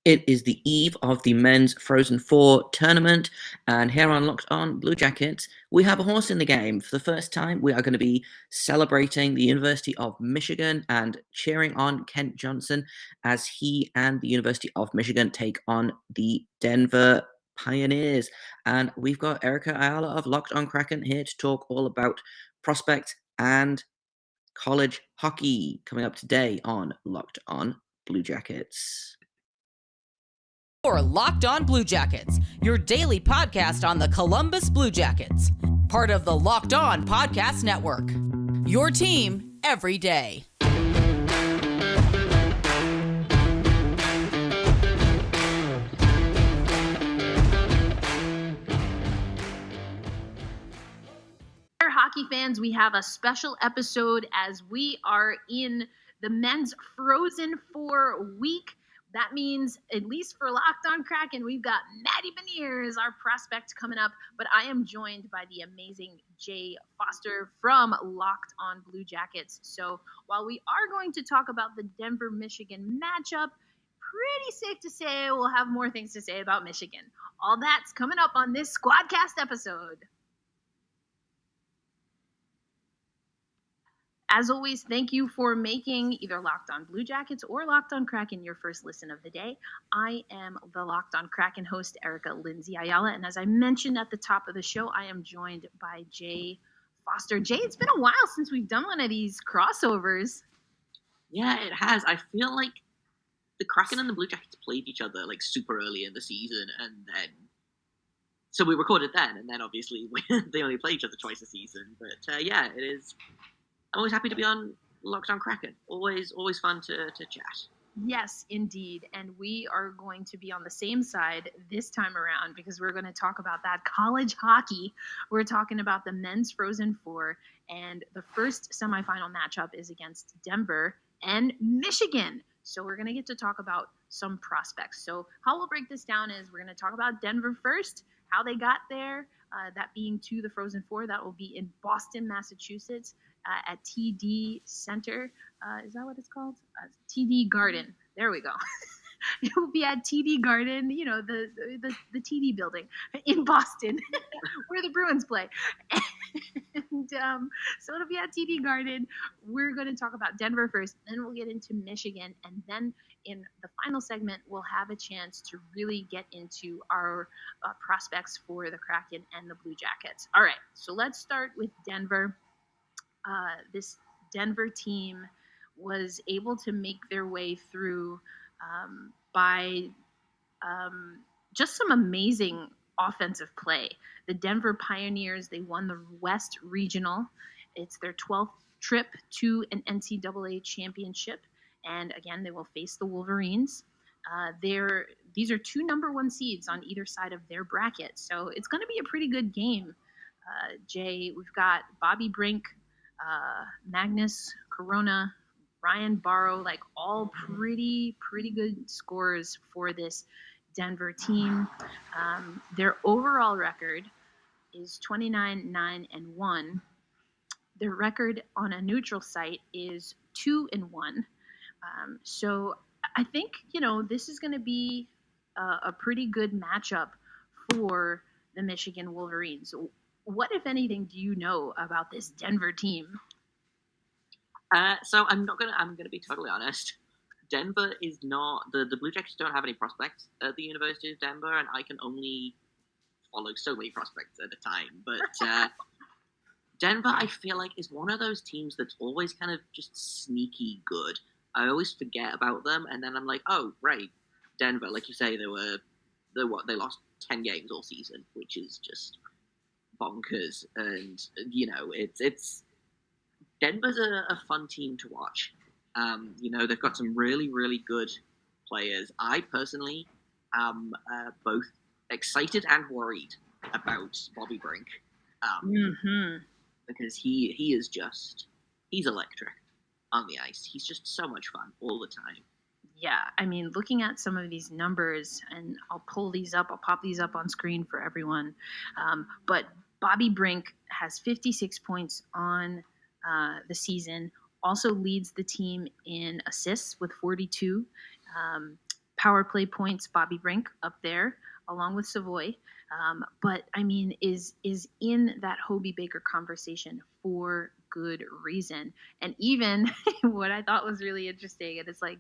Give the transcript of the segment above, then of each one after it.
It is the eve of the men's Frozen Four tournament, and here on Locked On Blue Jackets, we have a horse in the game. For the first time, we are going to be celebrating the University of Michigan and cheering on Kent Johnson as he and the University of Michigan take on the Denver Pioneers. And we've got Erica Ayala of Locked On Kraken here to talk all about prospects and college hockey coming up today on Locked On Blue Jackets. Or Locked On Blue Jackets, your daily podcast on the Columbus Blue Jackets, part of the Locked On Podcast Network. Your team every day. Hockey fans, we have a special episode as we are in the men's Frozen Four week. That means, at least for Locked On Kraken, we've got Matty Beniers, our prospect, coming up. But I am joined by the amazing Jay Foster from Locked On Blue Jackets. So while we are going to talk about the Denver-Michigan matchup, pretty safe to say we'll have more things to say about Michigan. All that's coming up on this Squadcast episode. As always, thank you for making either Locked On Blue Jackets or Locked On Kraken your first listen of the day. I am the Locked On Kraken host, Erica L Ayala, and as I mentioned at the top of the show, I am joined by Jay Foster. Jay, it's been a while since we've done one of these crossovers. Yeah, it has. I feel like the Kraken and the Blue Jackets played each other like super early in the season, and then so we recorded then, and then obviously they only play each other twice a season. But yeah, it is. I'm always happy to be on Locked On Kraken. Always fun to chat. Yes, indeed. And we are going to be on the same side this time around because we're going to talk about that college hockey. We're talking about the men's Frozen Four, and the first semifinal matchup is against Denver and Michigan. So we're going to get to talk about some prospects. So how we'll break this down is we're going to talk about Denver first, how they got there, that being to the Frozen Four. That will be in Boston, Massachusetts. At TD Center. Is that what it's called? TD Garden. There we go. It will be at TD Garden, you know, the TD building in Boston where the Bruins play. And so it'll be at TD Garden. We're going to talk about Denver first, then we'll get into Michigan, and then in the final segment, we'll have a chance to really get into our prospects for the Kraken and the Blue Jackets. All right, so let's start with Denver. This Denver team was able to make their way through by just some amazing offensive play. The Denver Pioneers, they won the West Regional. It's their 12th trip to an NCAA championship. And again, they will face the Wolverines. These are two number one seeds on either side of their bracket. So it's going to be a pretty good game. Jay, we've got Bobby Brink, Magnus Corona, Ryan Barrow, like all pretty good scores for this Denver team. Their overall record is 29-9-1. Their record on a neutral site is 2-1. So I think, you know, this is going to be a pretty good matchup for the Michigan Wolverines. What, if anything, do you know about this Denver team? So I'm gonna be totally honest. Denver is not the Blue Jackets don't have any prospects at the University of Denver, and I can only follow so many prospects at a time. But Denver, I feel like, is one of those teams that's always kind of just sneaky good. I always forget about them, and then I'm like, oh right, Denver. Like you say, they lost 10 games all season, which is just bonkers. And you know, it's Denver's a fun team to watch. You know, they've got some really good players. I personally am both excited and worried about Bobby Brink, because he's electric on the ice. He's just so much fun all the time. Yeah, I mean, looking at some of these numbers, and I'll pop these up on screen for everyone. But Bobby Brink has 56 points on the season, also leads the team in assists with 42. power play points, Bobby Brink up there, along with Savoy. But I mean, is in that Hobie Baker conversation for good reason. And even what I thought was really interesting, and it's like,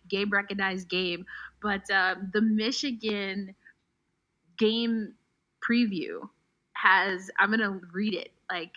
Gabe recognized Gabe, but the Michigan game preview has, I'm going to read it, like,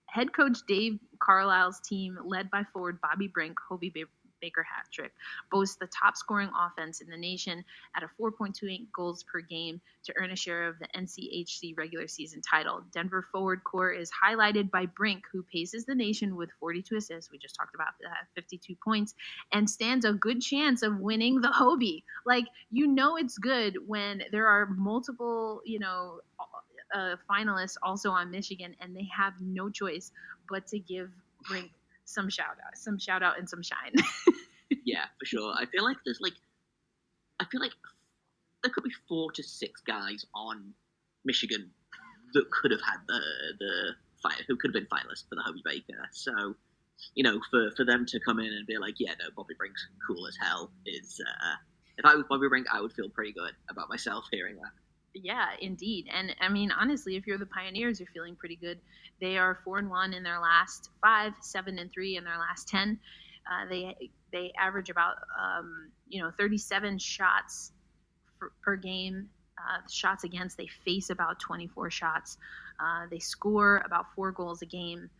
head coach Dave Carlisle's team, led by forward Bobby Brink, Hobie Baker hat trick, boasts the top scoring offense in the nation at a 4.28 goals per game to earn a share of the NCHC regular season title. Denver forward core is highlighted by Brink, who paces the nation with 42 assists. We just talked about that, 52 points, and stands a good chance of winning the Hobie. Like, it's good when there are multiple, finalists also on Michigan, and they have no choice but to give Brink some shout out and some shine. Yeah, for sure. I feel like there could be 4 to 6 guys on Michigan that could have had who could have been finalists for the Hobie Baker. So, for them to come in and be like, yeah, no, Bobby Brink's cool as hell is. If I was Bobby Brink, I would feel pretty good about myself hearing that. Yeah, indeed. And I mean, honestly, if you're the Pioneers, you're feeling pretty good. They are 4-1 in their last 5, 7-3 in their last 10. They average about 37 shots per game. Shots against, they face about 24 shots. They score about 4 goals a game.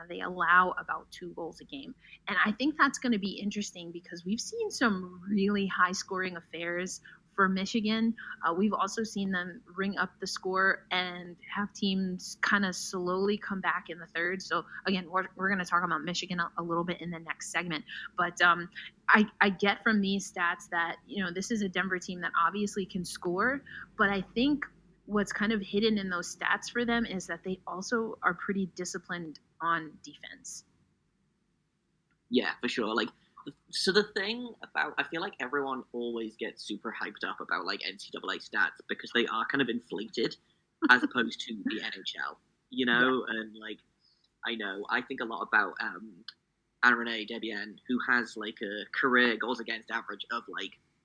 They allow about 2 goals a game. And I think that's going to be interesting because we've seen some really high scoring affairs for Michigan. We've also seen them ring up the score and have teams kind of slowly come back in the third. So again, we're going to talk about Michigan a little bit in the next segment. But I get from these stats that, this is a Denver team that obviously can score, but I think what's kind of hidden in those stats for them is that they also are pretty disciplined on defense. Yeah, for sure. So the thing about, I feel like everyone always gets super hyped up about NCAA stats because they are kind of inflated as opposed to the NHL, and I think a lot about Anne-Renee Debian, who has a career goals against average of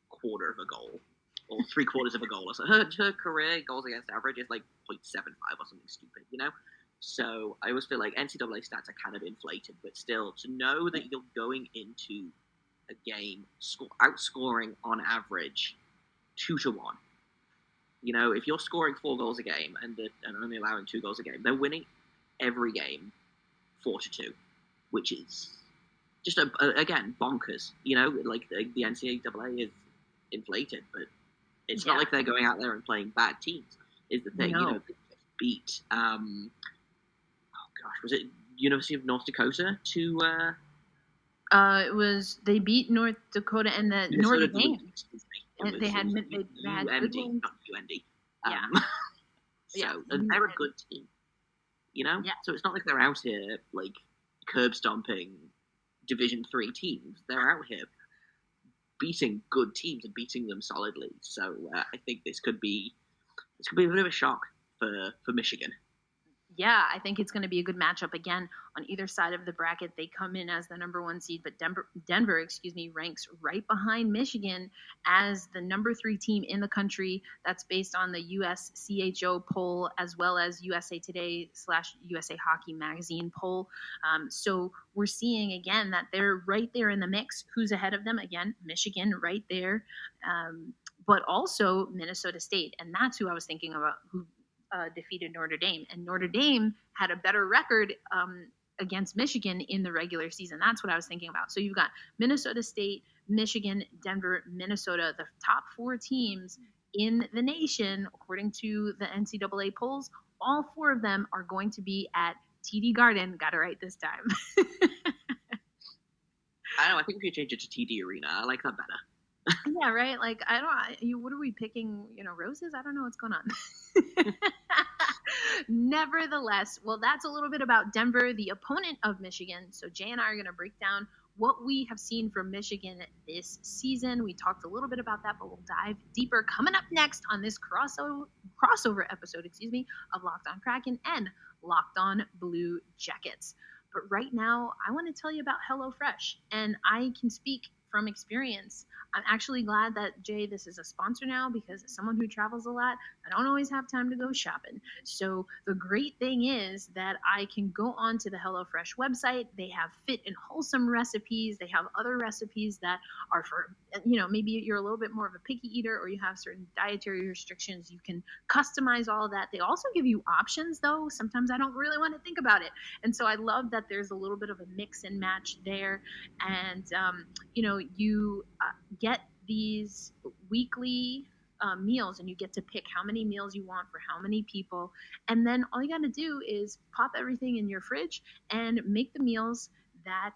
quarter of a goal or 3/4 of a goal. So her career goals against average is 0.75 or something stupid, So I always feel like NCAA stats are kind of inflated, but still, to know that you're going into a game outscoring on average 2-1. If you're scoring 4 goals a game and only allowing 2 goals a game, they're winning every game 4-2, which is just again bonkers. The NCAA is inflated, but it's not like they're going out there and playing bad teams. Is the thing, No. They just beat. Was it University of North Dakota to? They beat North Dakota and the Notre Dame. They had UMD, not UND. And they're a good team. Yeah. So it's not like they're out here curb stomping Division 3 teams. They're out here beating good teams and beating them solidly. So I think this could be a bit of a shock for Michigan. Yeah, I think it's going to be a good matchup again on either side of the bracket. They come in as the number 1 seed, but Denver, ranks right behind Michigan as the number 3 team in the country. That's based on the USCHO poll as well as USA Today / USA Hockey Magazine poll. So we're seeing again that they're right there in the mix. Who's ahead of them? Again, Michigan right there, but also Minnesota State, and that's who I was thinking about. Who defeated Notre Dame, and Notre Dame had a better record against Michigan in the regular season. That's what I was thinking about. So you've got Minnesota State, Michigan, Denver, Minnesota, the top 4 teams in the nation, according to the NCAA polls. All 4 of them are going to be at TD Garden. Got it right this time. I don't know. I think we could change it to TD Arena. I like that better. Yeah, right. What are we picking? Roses? I don't know what's going on. Nevertheless, well, that's a little bit about Denver, the opponent of Michigan. So Jay and I are going to break down what we have seen from Michigan this season. We talked a little bit about that, but we'll dive deeper coming up next on this crossover episode, of Locked On Kraken and Locked On Blue Jackets. But right now, I want to tell you about HelloFresh, and I can speak from experience, I'm actually glad that, Jay, this is a sponsor now, because as someone who travels a lot, I don't always have time to go shopping. So the great thing is that I can go onto the HelloFresh website. They have fit and wholesome recipes. They have other recipes that are for, maybe you're a little bit more of a picky eater, or you have certain dietary restrictions. You can customize all of that. They also give you options, though. Sometimes I don't really want to think about it. And so I love that there's a little bit of a mix and match there. And, you get these weekly meals, and you get to pick how many meals you want for how many people. And then all you got to do is pop everything in your fridge and make the meals that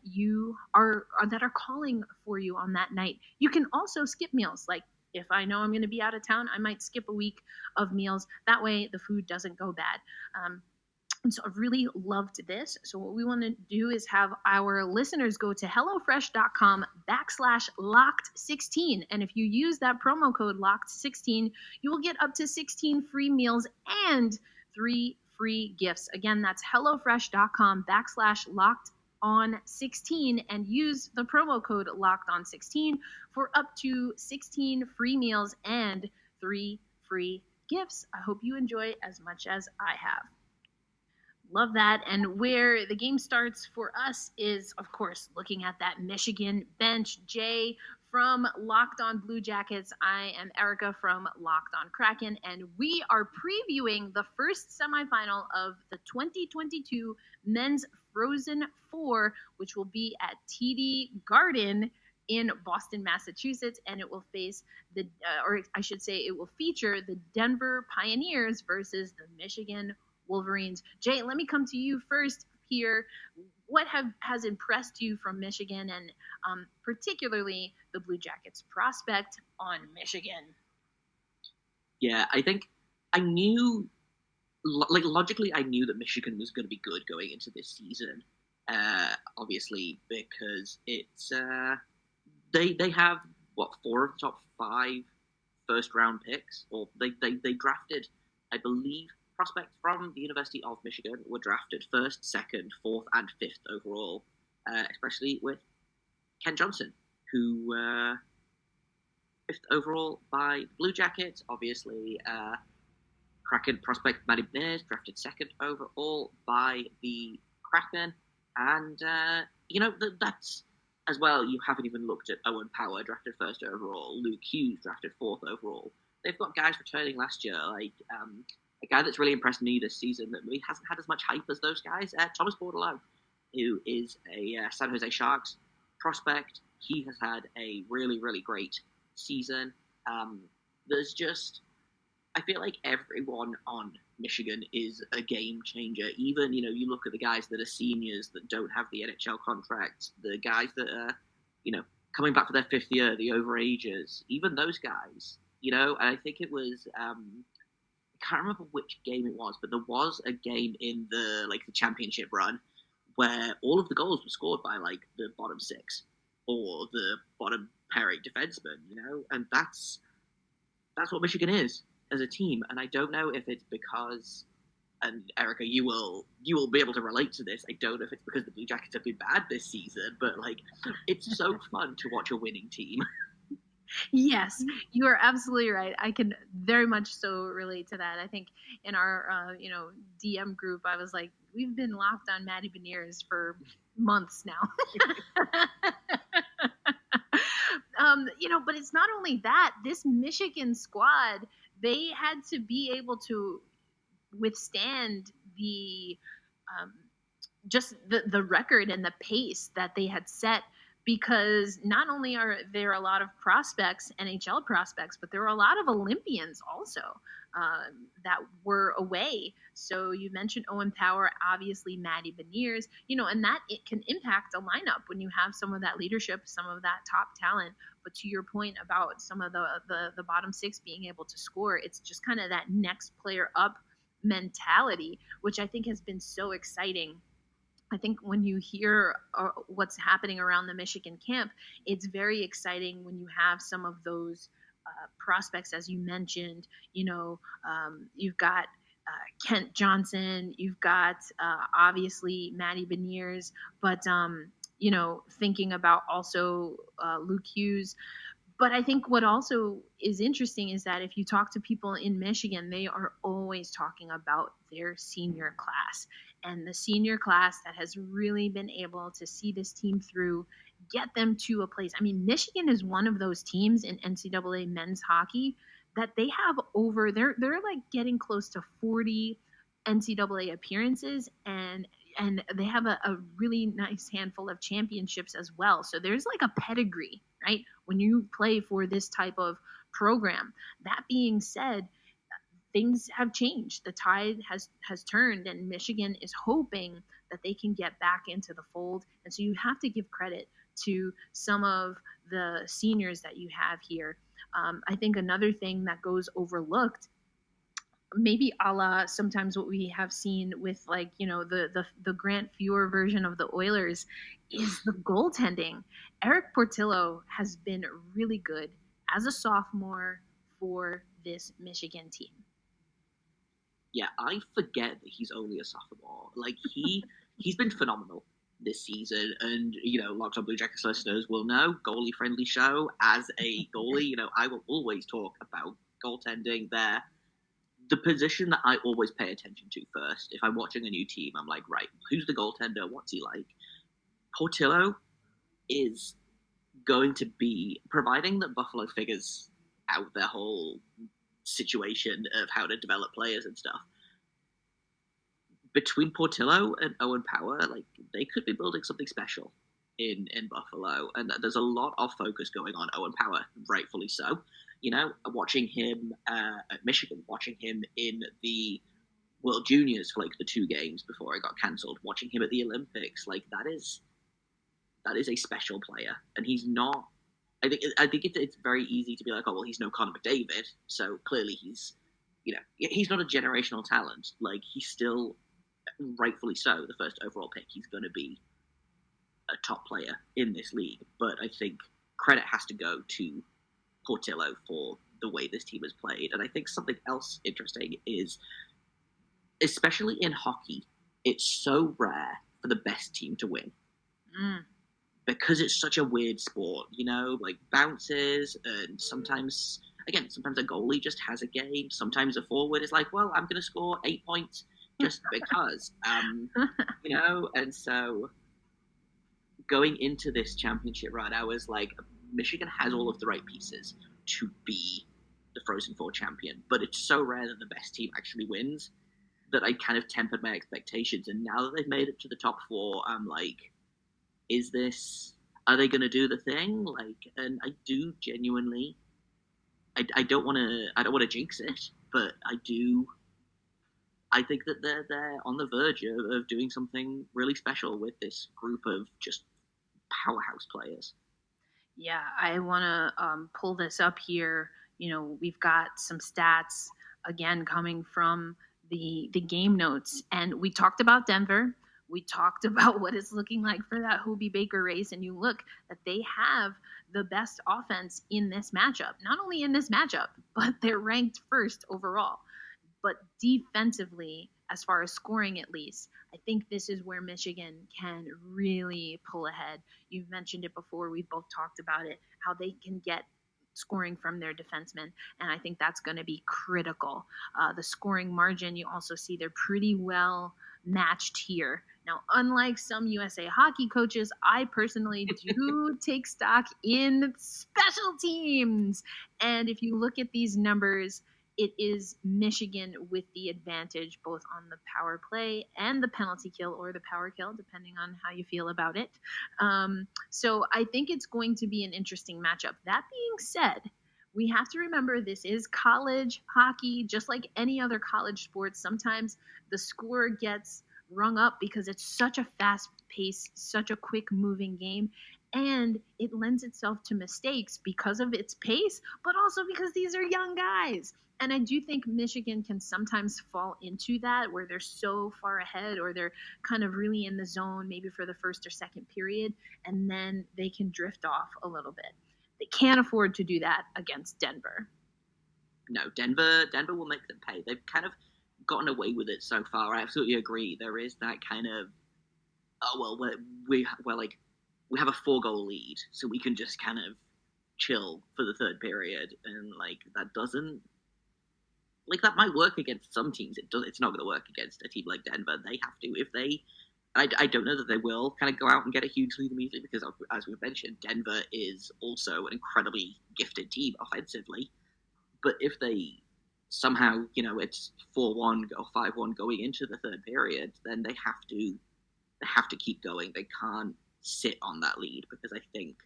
you are that are calling for you on that night. You can also skip meals. Like, if I know I'm going to be out of town, I might skip a week of meals. That way the food doesn't go bad. And so I've really loved this. So what we want to do is have our listeners go to HelloFresh.com/locked16. And if you use that promo code locked16, you will get up to 16 free meals and 3 free gifts. Again, that's HelloFresh.com/locked16, and use the promo code locked16 for up to 16 free meals and 3 free gifts. I hope you enjoy as much as I have. Love that. And where the game starts for us is, of course, looking at that Michigan bench. Jay from Locked On Blue Jackets. I am Erica from Locked On Kraken, and we are previewing the first semifinal of the 2022 Men's Frozen Four, which will be at TD Garden in Boston, Massachusetts, and it will face it will feature the Denver Pioneers versus the Michigan Wolverines. Jay, let me come to you first here. What has impressed you from Michigan, and particularly the Blue Jackets prospect on Michigan? Yeah, I think I knew, logically, I knew that Michigan was going to be good going into this season. Obviously, because it's they have 4 of the top 5 first round picks, or they drafted, I believe, prospects from the University of Michigan were drafted 1st, 2nd, 4th, and 5th overall, especially with Ken Johnson, who 5th overall by Blue Jackets. Obviously, Kraken prospect Matty Beniers drafted 2nd overall by the Kraken. And, that's as well. You haven't even looked at Owen Power, drafted 1st overall. Luke Hughes, drafted 4th overall. They've got guys returning last year, like a guy that's really impressed me this season that really hasn't had as much hype as those guys, Thomas Bordelot, who is a San Jose Sharks prospect. He has had a really, really great season. There's just, I feel like everyone on Michigan is a game changer. Even, you look at the guys that are seniors that don't have the NHL contracts, the guys that are, coming back for their 5th year, the overagers, even those guys, and I think it was, I can't remember which game it was, but there was a game in the championship run where all of the goals were scored by the bottom 6 or the bottom pairing defenseman, and that's what Michigan is as a team. And I don't know if it's because, and Erica, you will be able to relate to this, I don't know if it's because the Blue Jackets have been bad this season, but it's so fun to watch a winning team. Yes, you are absolutely right. I can very much so relate to that. I think in our, DM group, I was like, we've been locked on Matty Beniers for months now. But it's not only that. This Michigan squad, they had to be able to withstand the record and the pace that they had set, because not only are there a lot of prospects, NHL prospects, but there were a lot of Olympians also that were away. So you mentioned Owen Power, obviously Matty Beniers, and that it can impact a lineup when you have some of that leadership, some of that top talent. But to your point about some of the bottom 6 being able to score, it's just kind of that next player up mentality, which I think has been so exciting. I think when you hear what's happening around the Michigan camp, it's very exciting when you have some of those prospects, as you mentioned. You've got Kent Johnson, you've got obviously Matty Beniers, but thinking about also Luke Hughes. But I think what also is interesting is that if you talk to people in Michigan, they are always talking about their senior class and the senior class that has really been able to see this team through, get them to a place. I mean, Michigan is one of those teams in NCAA men's hockey that they have they're like getting close to 40 NCAA appearances, and they have a really nice handful of championships as well. So there's like a pedigree, right, when you play for this type of program. That being said, things have changed. The tide has turned, and Michigan is hoping that they can get back into the fold. And so you have to give credit to some of the seniors that you have here. I think another thing that goes overlooked, maybe a la sometimes what we have seen with the Grant Fuhr version of the Oilers, is the goaltending. Eric Portillo has been really good as a sophomore for this Michigan team. Yeah, I forget that he's only a sophomore. Like, he's been phenomenal this season, and Locked On Blue Jackets listeners will know, goalie friendly show. As a goalie, I will always talk about goaltending there. The position that I always pay attention to first, if I'm watching a new team, I'm like, right, who's the goaltender? What's he like? Portillo is going to be, providing that Buffalo figures out their whole situation of how to develop players and stuff. Between Portillo and Owen Power, like, they could be building something special in Buffalo, and there's a lot of focus going on Owen Power, rightfully so. Watching him at Michigan, watching him in the World Juniors for like the 2 games before it got cancelled, watching him at the Olympics, like that is a special player, and he's not. I think it's very easy to be like, oh well, he's no Connor McDavid, so clearly he's not a generational talent. Like, he's still, rightfully so, the first overall pick. He's going to be a top player in this league, but I think credit has to go to Portillo for the way this team has played. And I think something else interesting is, especially in hockey, it's so rare for the best team to win. Because it's such a weird sport, like bounces, and sometimes a goalie just has a game. Sometimes a forward is like, well, I'm going to score 8 points just because, and so going into this championship run, I was like, Michigan has all of the right pieces to be the Frozen Four champion, but it's so rare that the best team actually wins that I kind of tempered my expectations. And now that they've made it to the top 4, I'm like, are they going to do the thing? Like, and I do genuinely, I don't want to jinx it, but I think that they're on the verge of doing something really special with this group of just powerhouse players. Yeah, I want to pull this up here. We've got some stats, again, coming from the game notes. And we talked about Denver. We talked about what it's looking like for that Hobey Baker race. And you look that they have the best offense in this matchup. Not only in this matchup, but they're ranked first overall. But defensively, as far as scoring at least, I think this is where Michigan can really pull ahead. You've mentioned it before. We've both talked about it, how they can get scoring from their defensemen, and I think that's going to be critical. The scoring margin, you also see they're pretty well matched here. Now, unlike some USA hockey coaches, I personally do take stock in special teams. And if you look at these numbers, it is Michigan with the advantage both on the power play and the penalty kill, or the power kill, depending on how you feel about it. So I think it's going to be an interesting matchup. That being said, we have to remember this is college hockey, just like any other college sport. Sometimes the score gets rung up because it's such a fast pace, such a quick moving game. And it lends itself to mistakes because of its pace, but also because these are young guys. And I do think Michigan can sometimes fall into that, where they're so far ahead, or they're kind of really in the zone, maybe for the first or second period, and then they can drift off a little bit. They can't afford to do that against Denver. No, Denver will make them pay. They've kind of gotten away with it so far. I absolutely agree. There is that kind of, we're like we have a 4-goal lead, so we can just kind of chill for the third period, and like that doesn't like that might work against some teams. It's not going to work against a team like Denver. They have to if they. I don't know that they will kind of go out and get a huge lead immediately because, as we mentioned, Denver is also an incredibly gifted team offensively. But if they somehow, it's 4-1 or 5-1 going into the third period, then they have to keep going. They can't sit on that lead because I think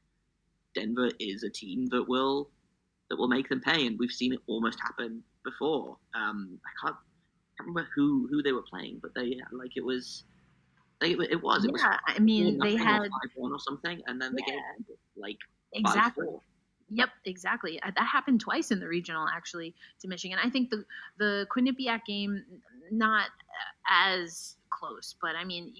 Denver is a team that will make them pay, and we've seen it almost happen before. I can't remember who they were playing, but it was. It was. Yeah, I mean, they had 5-1 or something, and then the game ended, like 5-4. Exactly. Yep, exactly. That happened twice in the regional, actually, to Michigan. I think the Quinnipiac game, not as close, but I mean,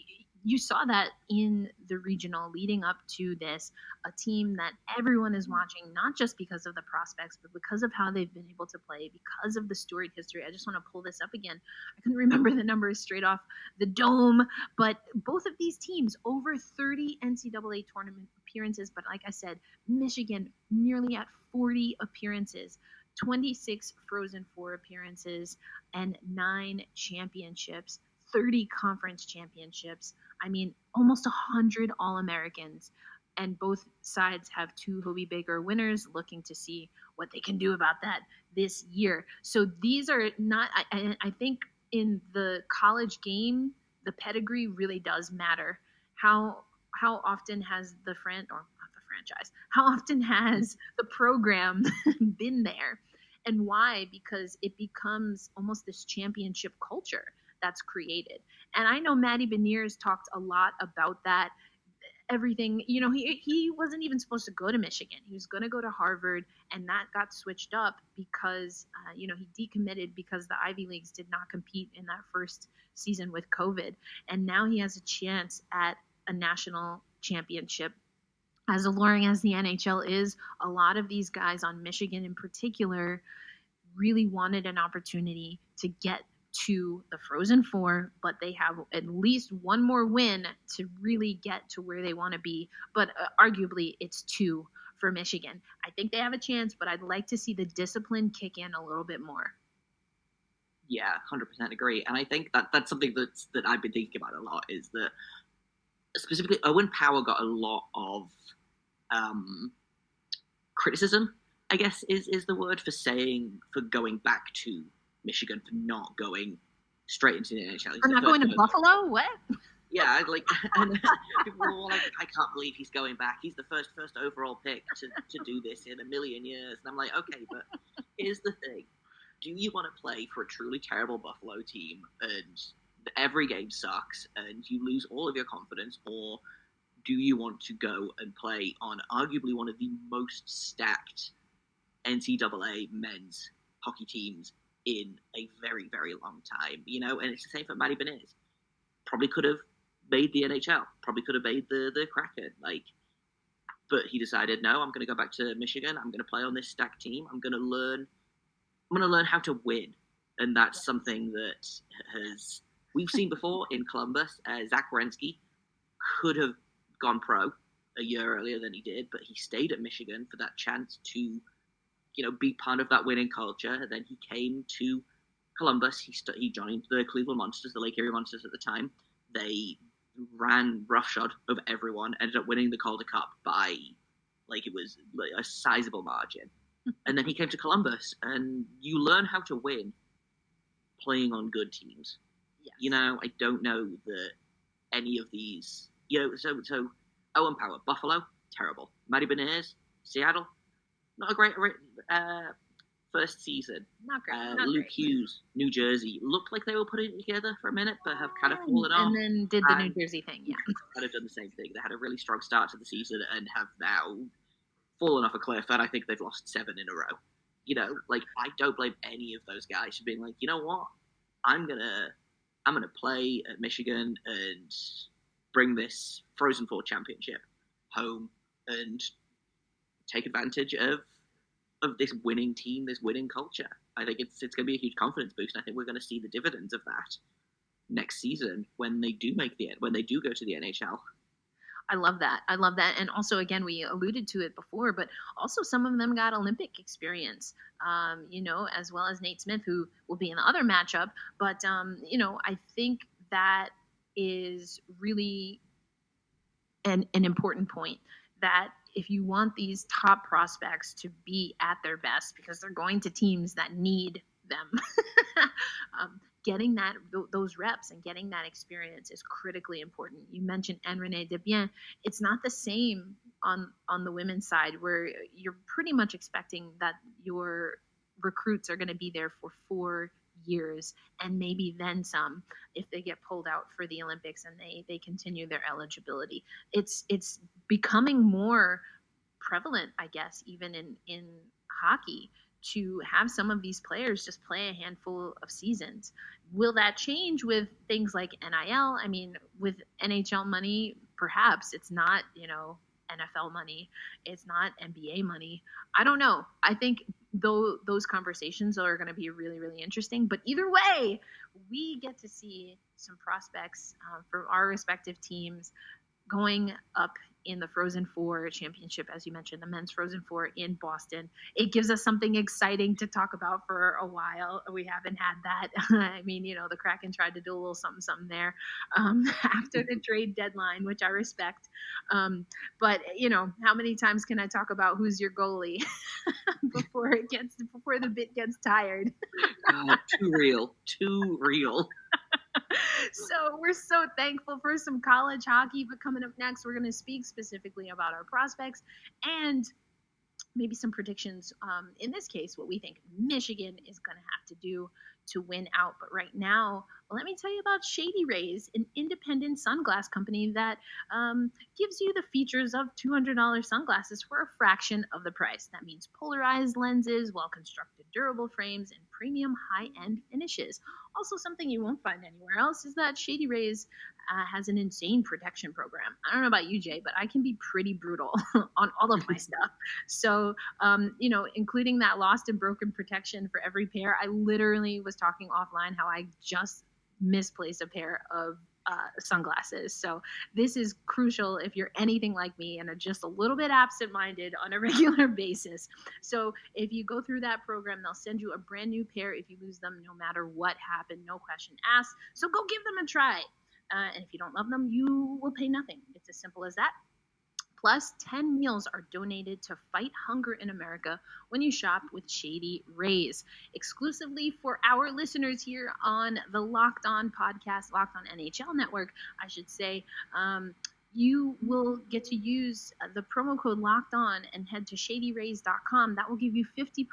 you saw that in the regional leading up to this, a team that everyone is watching, not just because of the prospects, but because of how they've been able to play, because of the storied history. I just want to pull this up again. I couldn't remember the numbers straight off the dome, but both of these teams, over 30 NCAA tournament appearances. But like I said, Michigan nearly at 40 appearances, 26 Frozen Four appearances, and 9 championships, 30 conference championships. I mean, almost 100 All-Americans, and both sides have 2 Hobie Baker winners looking to see what they can do about that this year. So these are not, I think in the college game, the pedigree really does matter. How often has how often has the program been there, and why? Because it becomes almost this championship culture that's created. And I know Matty Beniers talked a lot about that. Everything, he wasn't even supposed to go to Michigan. He was going to go to Harvard, and that got switched up because, he decommitted because the Ivy Leagues did not compete in that first season with COVID. And now he has a chance at a national championship. As alluring as the NHL is, a lot of these guys on Michigan in particular really wanted an opportunity to get to the Frozen Four, but they have at least one more win to really get to where they want to be. But arguably, it's 2 for Michigan. I think they have a chance, but I'd like to see the discipline kick in a little bit more. Yeah, 100% agree. And I think that's something that I've been thinking about a lot, is that specifically Owen Power got a lot of criticism, I guess is the word, for going back to Michigan, for not going straight into the NHL. For not going to Buffalo? What? Yeah, and people were like, I can't believe he's going back. He's the first overall pick to do this in a million years. And I'm like, okay, but here's the thing. Do you want to play for a truly terrible Buffalo team and every game sucks and you lose all of your confidence, or do you want to go and play on arguably one of the most stacked NCAA men's hockey teams in a very, very long time, and it's the same for Matty Beniers. Probably could have made the NHL, probably could have made the Kraken, but he decided, no, I'm going to go back to Michigan. I'm going to play on this stacked team. I'm going to learn how to win, and that's something that we've seen before in Columbus. Zach Werenski could have gone pro a year earlier than he did, but he stayed at Michigan for that chance to be part of that winning culture. And then he came to Columbus. He joined the Cleveland Monsters, the Lake Erie Monsters at the time. They ran roughshod over everyone, ended up winning the Calder Cup by, it was a sizable margin. And then he came to Columbus, and you learn how to win playing on good teams. Yes. I don't know that any of these, so Owen Power, Buffalo, terrible. Matty Beniers, Seattle, not a great first season. Not great. Luke Hughes, New Jersey, looked like they were putting it together for a minute, but have kind of fallen off. And then did the New Jersey thing, yeah. Kind of done the same thing. They had a really strong start to the season and have now fallen off a cliff, and I think they've lost 7 in a row. I don't blame any of those guys for being like, you know what, I'm gonna play at Michigan and bring this Frozen Four championship home and take advantage of this winning team, this winning culture. I think it's going to be a huge confidence boost. I think we're going to see the dividends of that next season when they do go to the NHL. I love that. I love that. And also, again, we alluded to it before, but also some of them got Olympic experience, as well as Nate Smith, who will be in the other matchup. But, I think that is really an important point, that if you want these top prospects to be at their best, because they're going to teams that need them, getting those reps and getting that experience is critically important. You mentioned Anne-Renee Desbiens. It's not the same on the women's side, where you're pretty much expecting that your recruits are going to be there for 4 years and maybe then some if they get pulled out for the Olympics and they continue their eligibility. It's becoming more prevalent, I guess, even in hockey, to have some of these players just play a handful of seasons. Will that change with things like NIL? I mean, with NHL money, perhaps. It's not, NFL money. It's not NBA money. I don't know. I think those conversations are going to be really, really interesting. But either way, we get to see some prospects from our respective teams going up in the Frozen Four championship, as you mentioned, the men's Frozen Four in Boston. It gives us something exciting to talk about for a while. We haven't had that. I mean, the Kraken tried to do a little something there after the trade deadline, which I respect. But how many times can I talk about who's your goalie before the bit gets tired? God, too real. So we're so thankful for some college hockey. But coming up next, we're going to speak specifically about our prospects and maybe some predictions. In this case, what we think Michigan is going to have to do to win out. But right now, let me tell you about Shady Rays, an independent sunglass company that gives you the features of $200 sunglasses for a fraction of the price. That means polarized lenses, well-constructed durable frames, and premium high-end finishes. Also, something you won't find anywhere else is that Shady Rays has an insane protection program. I don't know about you, Jay, but I can be pretty brutal on all of my stuff. So, including that lost and broken protection for every pair. I literally was talking offline how I just misplaced a pair of sunglasses. So this is crucial if you're anything like me and are just a little bit absent-minded on a regular basis. So if you go through that program, they'll send you a brand new pair if you lose them, no matter what happened, no question asked. So go give them a try. And if you don't love them, you will pay nothing. It's as simple as that. Plus, 10 meals are donated to fight hunger in America when you shop with Shady Rays. Exclusively for our listeners here on the Locked On podcast, Locked On NHL Network, I should say, you will get to use the promo code Locked On and head to shadyrays.com. That will give you 50%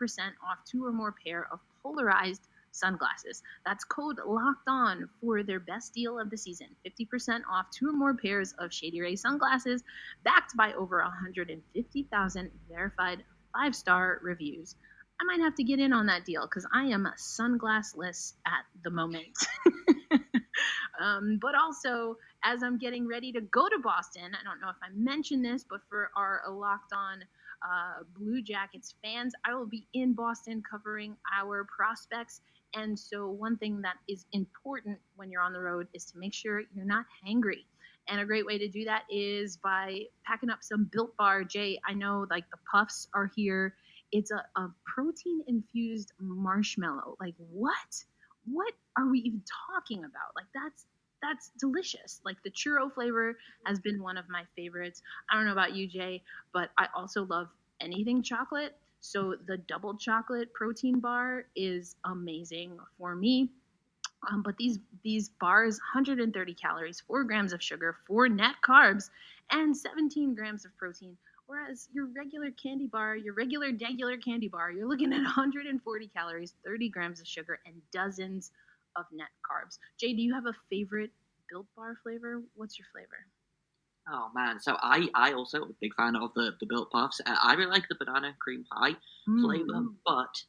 off 2 or more pair of polarized sunglasses. That's code Locked On for their best deal of the season. 50% off 2 or more pairs of Shady Ray sunglasses, backed by over 150,000 verified 5-star reviews. I might have to get in on that deal because I am sunglassless at the moment. But also, as I'm getting ready to go to Boston, I don't know if I mentioned this, but for our Locked On Blue Jackets fans, I will be in Boston covering our prospects. And so one thing that is important when you're on the road is to make sure you're not hangry. And a great way to do that is by packing up some Built Bar. Jay, I know like the puffs are here. It's a protein-infused marshmallow. Like what? What are we even talking about? Like that's delicious. Like the churro flavor has been one of my favorites. I don't know about you, Jay, but I also love anything chocolate. So the double chocolate protein bar is amazing for me. But these bars, 130 calories, 4 grams of sugar, 4 net carbs, and 17 grams of protein. Whereas your regular candy bar, your regular candy bar, you're looking at 140 calories, 30 grams of sugar, and dozens of net carbs. Jay, do you have a favorite Built Bar flavor? What's your flavor? Oh man, so I also am a big fan of the Built Puffs. I really like the banana cream pie flavor, but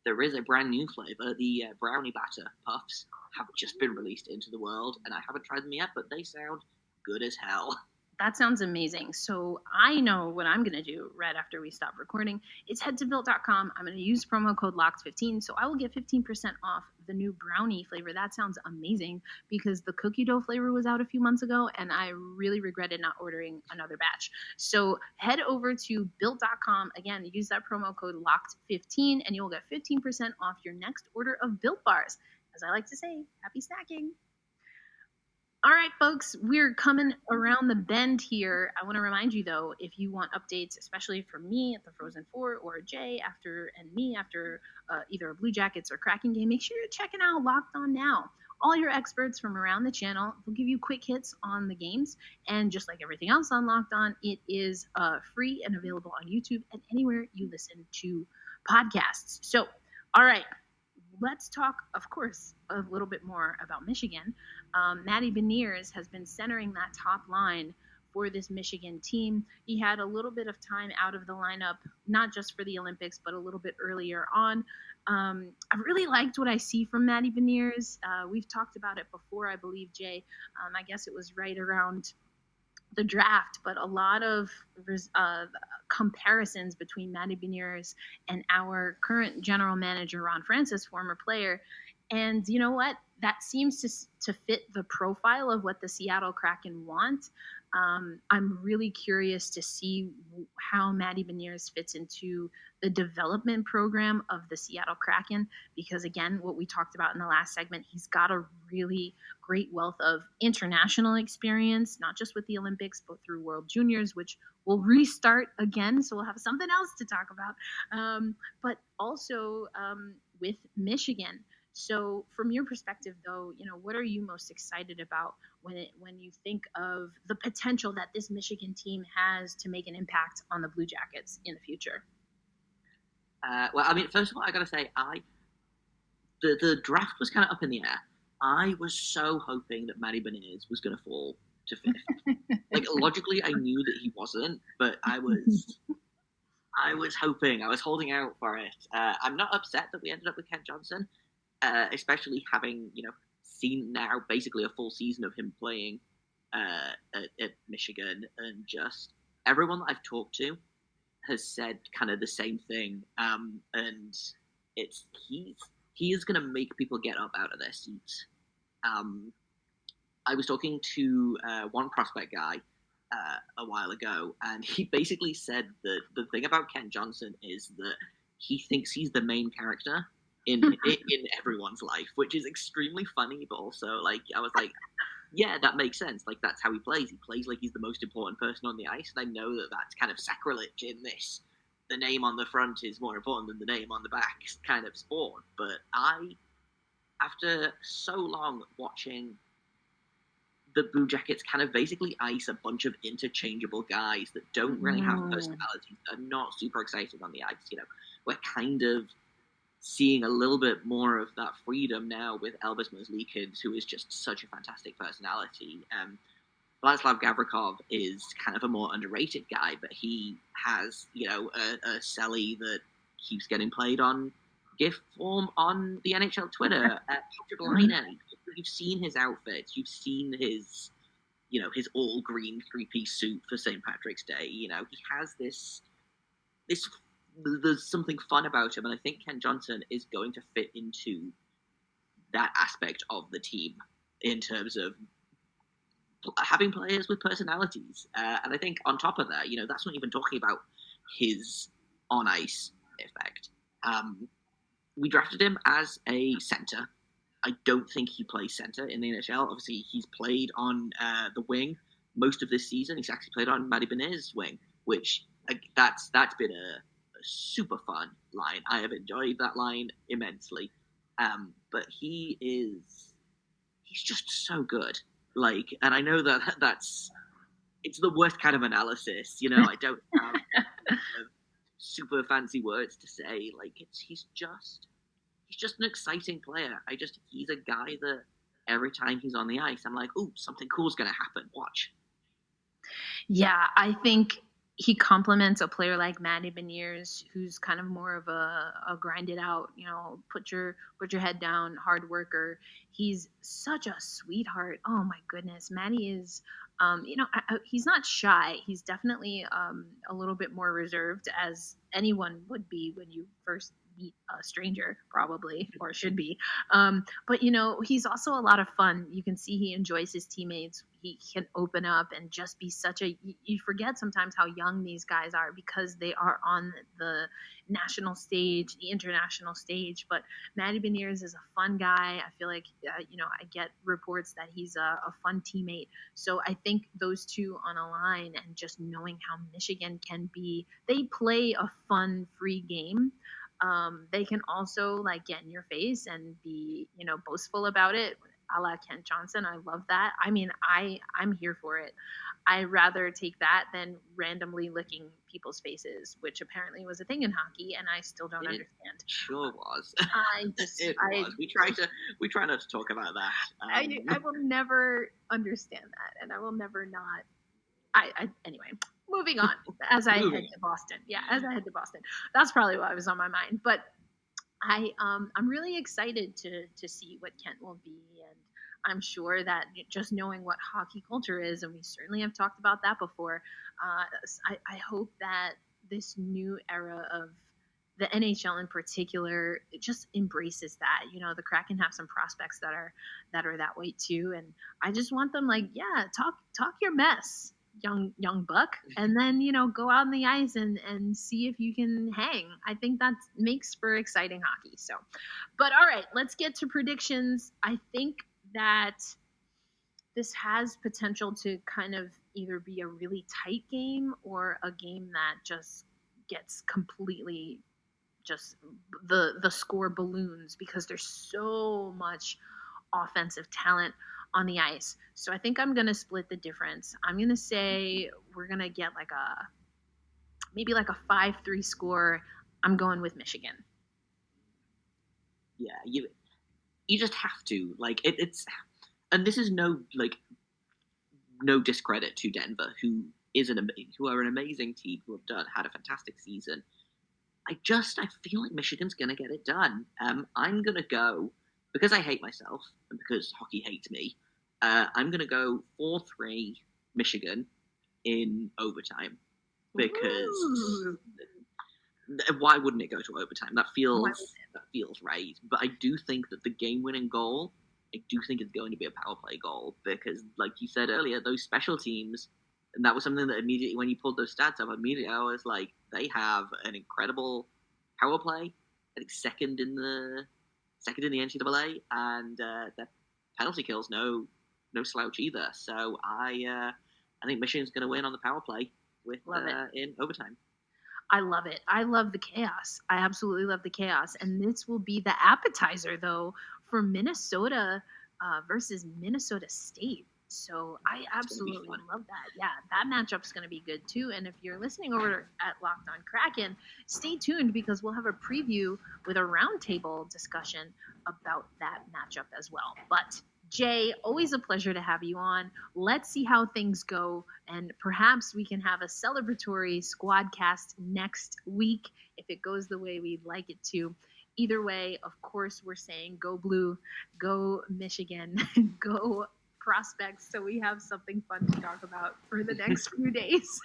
there is a brand new flavor. The brownie batter puffs have just been released into the world, and I haven't tried them yet, but they sound good as hell. That sounds amazing. So I know what I'm going to do right after we stop recording. It's head to built.com. I'm going to use promo code LOCKED15. So I will get 15% off the new brownie flavor. That sounds amazing because the cookie dough flavor was out a few months ago and I really regretted not ordering another batch. So head over to built.com. Again, use that promo code LOCKED15 and you'll get 15% off your next order of Built Bars. As I like to say, happy snacking. All right, folks, we're coming around the bend here. I want to remind you, though, if you want updates, especially from me at the Frozen Four or Jay after either a Blue Jackets or Kraken game, make sure you're checking out Locked On Now. All your experts from around the channel will give you quick hits on the games. And just like everything else on Locked On, it is free and available on YouTube and anywhere you listen to podcasts. So, all right. Let's talk, of course, a little bit more about Michigan. Matty Beniers has been centering that top line for this Michigan team. He had a little bit of time out of the lineup, not just for the Olympics, but a little bit earlier on. I really liked what I see from Matty Beniers. We've talked about it before, I believe, Jay. I guess it was right around the draft, but a lot of comparisons between Matty Beniers and our current general manager, Ron Francis, former player. And you know what? That seems to fit the profile of what the Seattle Kraken want. I'm really curious to see how Matty Beniers fits into the development program of the Seattle Kraken, because again, what we talked about in the last segment, he's got a really great wealth of international experience, not just with the Olympics, but through World Juniors, which will restart again. So we'll have something else to talk about, but also with Michigan. So from your perspective, though, what are you most excited about when you think of the potential that this Michigan team has to make an impact on the Blue Jackets in the future? Well, I mean, first of all, I got to say, the draft was kind of up in the air. I was so hoping that Matty Beniers was going to fall to fifth. Like, logically, I knew that he wasn't, but I was hoping, I was holding out for it. I'm not upset that we ended up with Kent Johnson. Especially having, seen now basically a full season of him playing at Michigan, and just everyone that I've talked to has said kind of the same thing. And he is going to make people get up out of their seats. I was talking to one prospect guy a while ago, and he basically said that the thing about Kent Johnson is that he thinks he's the main character in everyone's life, which is extremely funny, but also, I was like, yeah, that makes sense. Like, that's how he plays. He plays like he's the most important person on the ice, and I know that that's kind of sacrilege in this. The name on the front is more important than the name on the back kind of sport. But after so long watching the Blue Jackets kind of basically ice a bunch of interchangeable guys that don't really have personalities, are not super excited on the ice, we're kind of seeing a little bit more of that freedom now with Elvis Merzlikins, who is just such a fantastic personality. Vladislav Gavrikov is kind of a more underrated guy, but he has, a celly that keeps getting played on GIF form on the NHL Twitter. Patrick Laine, you've seen his outfits, you've seen his, his all green 3-piece suit for St. Patrick's Day. He has this. There's something fun about him, and I think Kent Johnson is going to fit into that aspect of the team in terms of having players with personalities. And I think on top of that, that's not even talking about his on-ice effect. We drafted him as a center. I don't think he plays center in the NHL. Obviously, he's played on the wing most of this season. He's actually played on Matty Beniers' wing, which that's been a super fun line. I have enjoyed that line immensely. But he's just so good. And I know it's the worst kind of analysis. I don't have super fancy words to say. He's just an exciting player. He's a guy that every time he's on the ice, I'm like, ooh, something cool's going to happen. Watch. Yeah, I think he complements a player like Matty Beniers, who's kind of more of a grind it out, put your head down, hard worker. He's such a sweetheart. Oh my goodness, Matty is, he's not shy. He's definitely a little bit more reserved, as anyone would be when you first meet a stranger, probably, or should be. But he's also a lot of fun. You can see he enjoys his teammates. He can open up and just be you forget sometimes how young these guys are because they are on the national stage, the international stage. But Matty Beniers is a fun guy. I feel like, I get reports that he's a fun teammate. So I think those two on a line, and just knowing how Michigan can be, they play a fun, free game. They can also get in your face and be, boastful about it, a la Kent Johnson. I love that. I mean, I'm here for it. I rather take that than randomly licking people's faces, which apparently was a thing in hockey, and I still don't understand. Sure was. It was. We try not to talk about that. I will never understand that, and I will never not. Anyway. Moving on, as I head to Boston. Yeah, as I head to Boston. That's probably what was on my mind. But I'm really excited to see what Kent will be, and I'm sure that just knowing what hockey culture is, and we certainly have talked about that before, I hope that this new era of the NHL in particular, it just embraces that. The Kraken have some prospects that are that way too, and I just want them talk your mess, young buck, and then go out on the ice and see if you can hang. I think that makes for exciting hockey. So, but all right, let's get to predictions. I think that this has potential to kind of either be a really tight game or a game that just gets completely just the score balloons because there's so much offensive talent on the ice. So I think I'm going to split the difference. I'm going to say we're going to get maybe a 5-3 score. I'm going with Michigan. Yeah, you just have to. It's and this is no discredit to Denver, who are an amazing team, who have had a fantastic season. I feel like Michigan's going to get it done. I'm going to go, because I hate myself and because hockey hates me, I'm going to go 4-3 Michigan in overtime. Because why wouldn't it go to overtime? That feels right. But I do think that the game-winning goal, I do think it's going to be a power play goal. Because, like you said earlier, those special teams, and that was something that immediately, when you pulled those stats up, I was like, they have an incredible power play. I think second in the NCAA, and their penalty kills no slouch either. So I think Michigan's going to win on the power play in overtime. I love it. I love the chaos. I absolutely love the chaos. And this will be the appetizer, though, for Minnesota versus Minnesota State. So I absolutely love that. Yeah, that matchup's going to be good too. And if you're listening over at Locked On Kraken, stay tuned because we'll have a preview with a roundtable discussion about that matchup as well. But Jay, always a pleasure to have you on. Let's see how things go, and perhaps we can have a celebratory Squadcast next week if it goes the way we'd like it to. Either way, of course, we're saying go Blue, go Michigan, go prospects, so we have something fun to talk about for the next few days.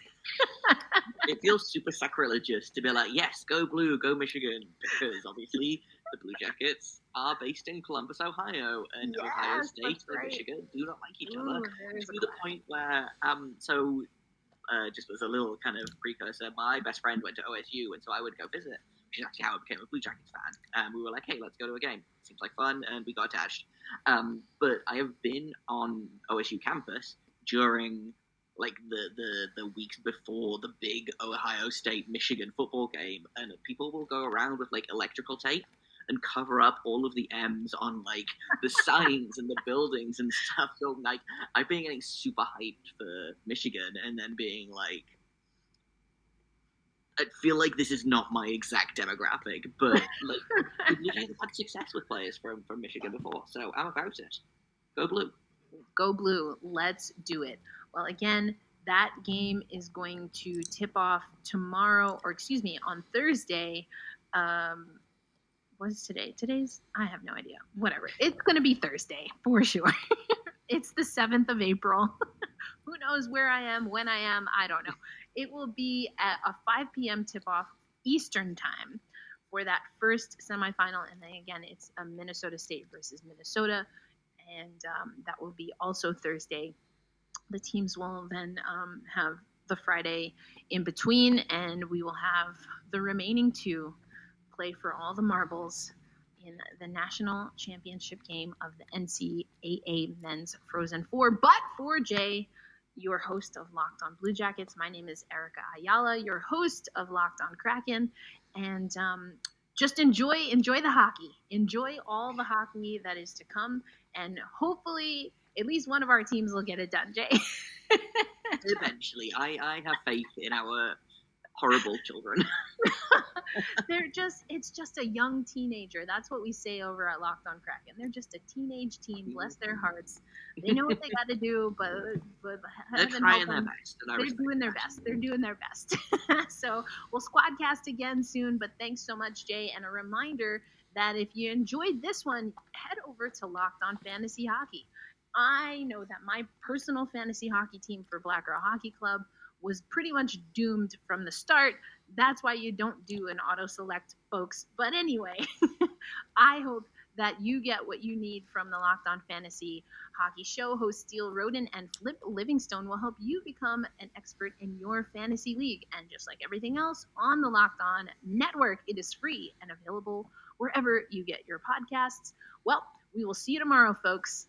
It feels super sacrilegious to be like, yes, go Blue, go Michigan, because obviously the Blue Jackets are based in Columbus, Ohio, and Ohio State and Michigan do not like each other, to the point where, just as a little kind of precursor, my best friend went to OSU, and so I would go visit, which is actually how I became a Blue Jackets fan, and we were like, hey, let's go to a game, seems like fun, and we got attached. But I have been on OSU campus during the weeks before the big Ohio State Michigan football game, and people will go around with electrical tape and cover up all of the M's on the signs and the buildings and stuff. So I've been getting super hyped for Michigan, and then being like, I feel like this is not my exact demographic, but I've had success with players from Michigan before, so I'm about it. Go Blue. Go Blue. Let's do it. Well, again, That game is going to tip off on Thursday. What is today? I have no idea. Whatever. It's going to be Thursday for sure. It's the 7th of April. Who knows where I am, when I am? I don't know. It will be at a 5 p.m. tip-off Eastern time for that first semifinal. And then again, it's Minnesota State versus Minnesota. And that will be also Thursday. The teams will then have the Friday in between, and we will have the remaining two play for all the marbles in the national championship game of the NCAA Men's Frozen Four. But for Jay, your host of Locked On Blue Jackets, my name is Erica Ayala, your host of Locked On Kraken, and just enjoy the hockey. Enjoy all the hockey that is to come, and hopefully at least one of our teams will get it done, Jay. Eventually. I have faith in our horrible children. It's just a young teenager. That's what we say over at Locked On Kraken. They're just a teenage team. Bless their hearts. They know what they got to do, but they're trying their best. They're doing their best. They're doing their best. So we'll Squadcast again soon, but thanks so much, Jay. And a reminder that if you enjoyed this one, head over to Locked On Fantasy Hockey. I know that my personal fantasy hockey team for Black Girl Hockey Club was pretty much doomed from the start. That's why you don't do an auto-select, folks. But anyway, I hope that you get what you need from the Locked On Fantasy Hockey Show. Host Steele Roden and Flip Livingstone will help you become an expert in your fantasy league. And just like everything else on the Locked On Network, it is free and available wherever you get your podcasts. Well, we will see you tomorrow, folks.